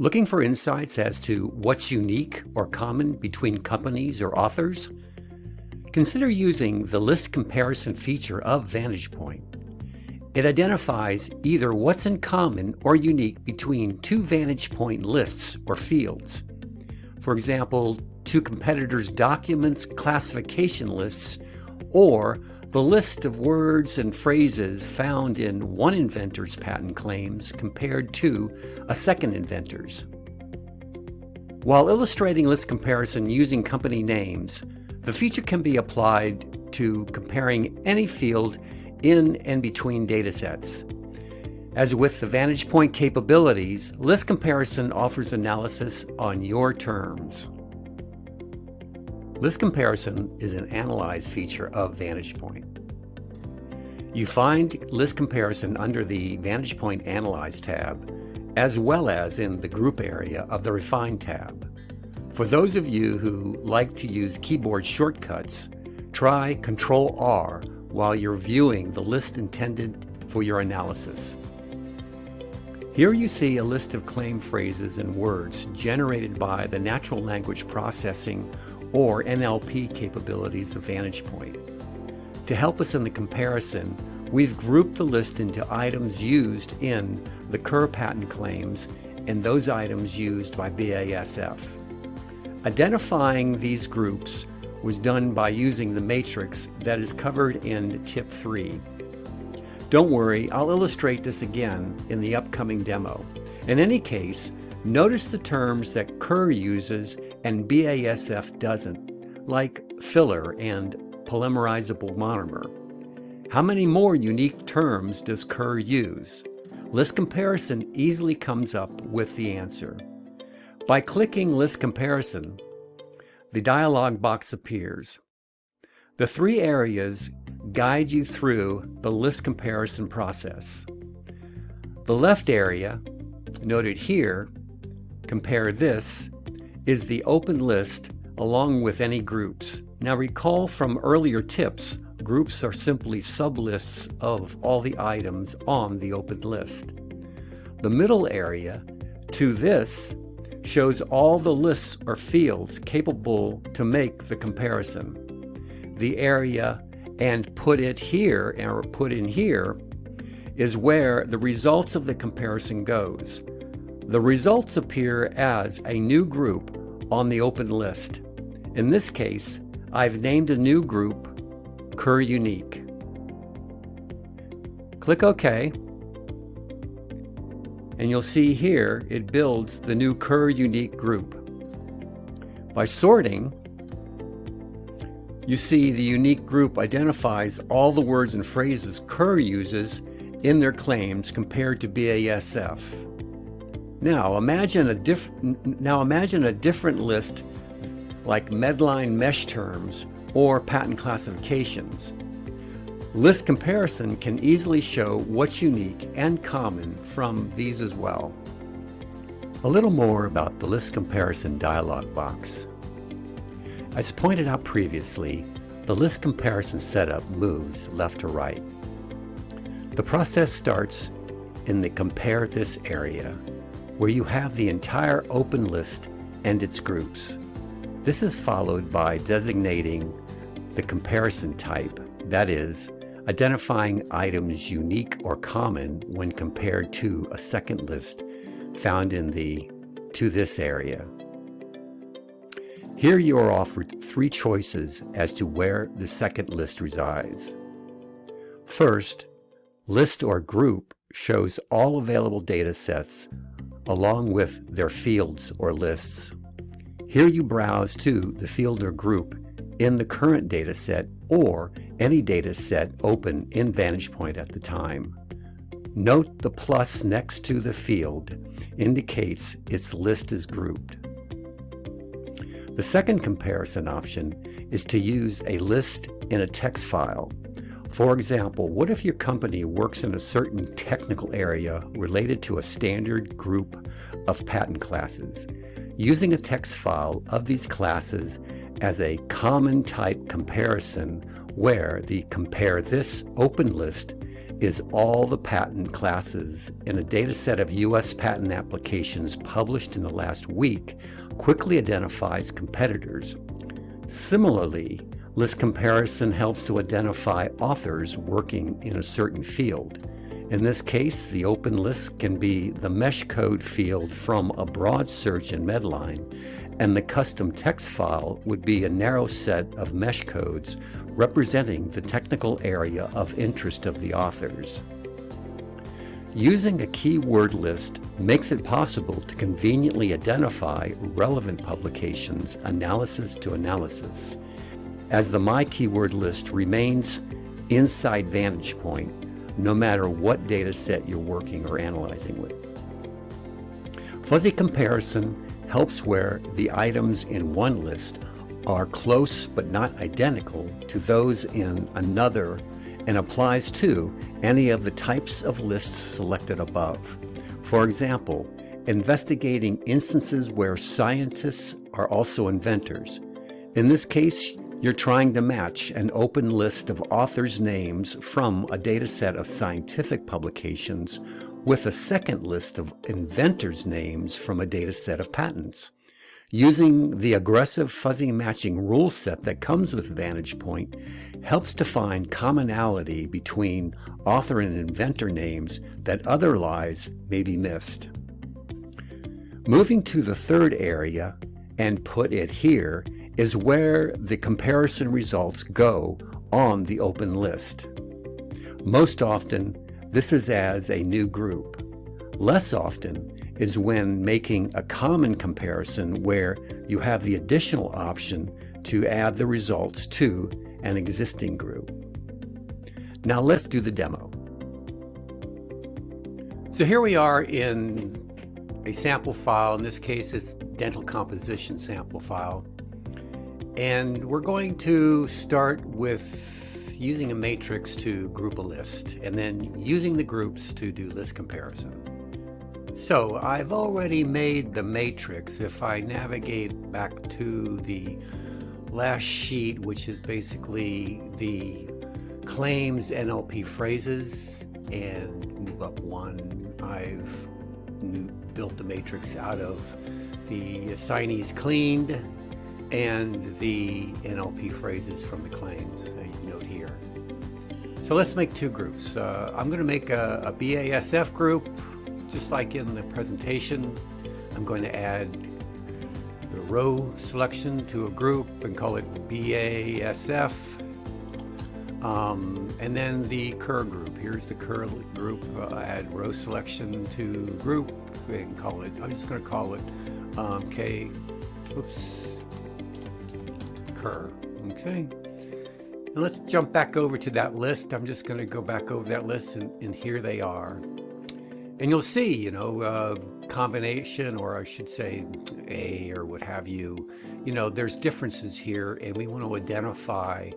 Looking for insights as to what's unique or common between companies or authors? Consider using the list comparison feature of VantagePoint. It identifies either what's in common or unique between two VantagePoint lists or fields. For example, two competitors' documents classification lists, or the list of words and phrases found in one inventor's patent claims compared to a second inventor's. While illustrating list comparison using company names, the feature can be applied to comparing any field in and between datasets. As with the VantagePoint capabilities, list comparison offers analysis on your terms. List comparison is an analyze feature of VantagePoint. You find list comparison under the VantagePoint Analyze tab, as well as in the Group area of the Refine tab. For those of you who like to use keyboard shortcuts, try Ctrl-R while you're viewing the list intended for your analysis. Here you see a list of claim phrases and words generated by the natural language processing or NLP capabilities of VantagePoint. To help us in the comparison, we've grouped the list into items used in the Kerr patent claims and those items used by BASF. Identifying these groups was done by using the matrix that is covered in Tip 3. Don't worry, I'll illustrate this again in the upcoming demo. In any case, notice the terms that Kerr uses and BASF doesn't, like filler and polymerizable monomer. How many more unique terms does Kerr use? List comparison easily comes up with the answer. By clicking List Comparison, the dialog box appears. The three areas guide you through the list comparison process. The left area, noted here, Compare This, is the open list along with any groups. Now recall from earlier tips, groups are simply sublists of all the items on the open list. The middle area, To This, shows all the lists or fields capable to make the comparison. The area and Put It Here or Put In Here is where the results of the comparison goes. The results appear as a new group on the open list. In this case, I've named a new group Kerr Unique. Click OK, and you'll see here it builds the new Kerr Unique group. By sorting, you see the unique group identifies all the words and phrases Kerr uses in their claims compared to BASF. Now imagine a different list like Medline mesh terms or patent classifications. List comparison can easily show what's unique and common from these as well. A little more about the list comparison dialog box. As pointed out previously, the list comparison setup moves left to right. The process starts in the Compare This area, where you have the entire open list and its groups. This is followed by designating the comparison type, that is, identifying items unique or common when compared to a second list found in the To This area. Here you are offered three choices as to where the second list resides. First, List or Group shows all available data sets along with their fields or lists. Here you browse to the field or group in the current data set or any data set open in VantagePoint at the time. Note the plus next to the field indicates its list is grouped. The second comparison option is to use a list in a text file. For example, what if your company works in a certain technical area related to a standard group of patent classes? Using a text file of these classes as a common type comparison where the Compare This open list is all the patent classes in a data set of U.S. patent applications published in the last week quickly identifies competitors. Similarly, list comparison helps to identify authors working in a certain field. In this case, the open list can be the mesh code field from a broad search in Medline, and the custom text file would be a narrow set of mesh codes representing the technical area of interest of the authors. Using a keyword list makes it possible to conveniently identify relevant publications analysis to analysis, as the My Keyword list remains inside VantagePoint no matter what data set you're working or analyzing with. Fuzzy comparison helps where the items in one list are close but not identical to those in another, and applies to any of the types of lists selected above. For example, investigating instances where scientists are also inventors. In this case, you're trying to match an open list of authors' names from a data set of scientific publications with a second list of inventors' names from a data set of patents. Using the aggressive fuzzy matching rule set that comes with VantagePoint helps to find commonality between author and inventor names that otherwise may be missed. Moving to the third area, and put it here, is where the comparison results go on the open list. Most often, this is as a new group. Less often is when making a common comparison where you have the additional option to add the results to an existing group. Now let's do the demo. So here we are in a sample file. In this case, it's dental composition sample file. And we're going to start with using a matrix to group a list, and then using the groups to do list comparison. So I've already made the matrix. If I navigate back to the last sheet, which is basically the claims NLP phrases, and move up one, I've built the matrix out of the assignees cleaned and the NLP phrases from the claims that you note here. So let's make two groups. I'm going to make a BASF group, just like in the presentation. I'm going to add the row selection to a group and call it BASF. And then the cur group. Here's the cur group. Add row selection to group and call it, I'm just going to call it cur. Okay. And let's jump back over to that list. I'm just going to go back over that list, and here they are. And you'll see, combination, or I should say A or what have you, there's differences here, and we want to identify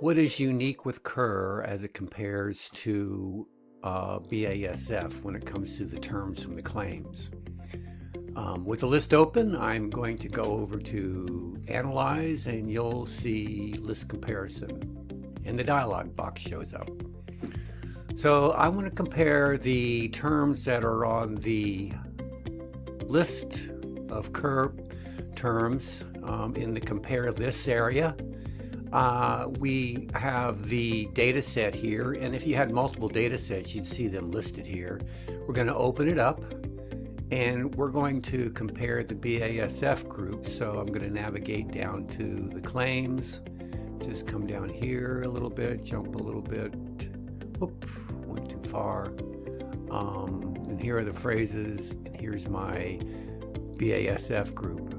what is unique with cur as it compares to BASF when it comes to the terms from the claims. With the list open, I'm going to go over to Analyze, and you'll see list comparison, and the dialog box shows up. So I want to compare the terms that are on the list of cur terms in the compare this area. We have the data set here, and if you had multiple data sets, you'd see them listed here. We're going to open it up, and we're going to compare the BASF group. So I'm going to navigate down to the claims, just come down here a little bit, jump a little bit. Whoop, went too far. And here are the phrases, and here's my BASF group.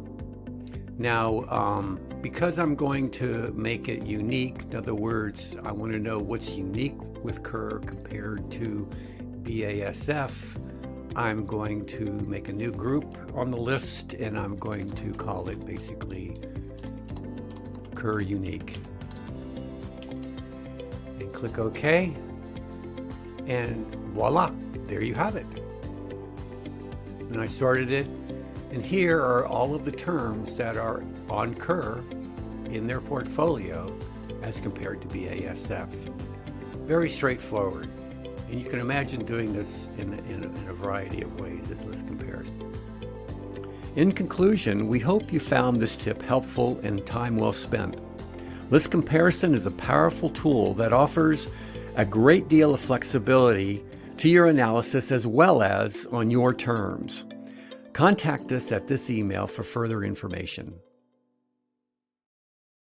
Now, because I'm going to make it unique, in other words, I want to know what's unique with cur compared to BASF, I'm going to make a new group on the list, and I'm going to call it basically cur unique. And click OK, and voila, there you have it. And I started it, and here are all of the terms that are on cur in their portfolio as compared to BASF. Very straightforward. And you can imagine doing this in a variety of ways as list comparison. In conclusion, we hope you found this tip helpful and time well spent. List comparison is a powerful tool that offers a great deal of flexibility to your analysis as well as on your terms. Contact us at this email for further information.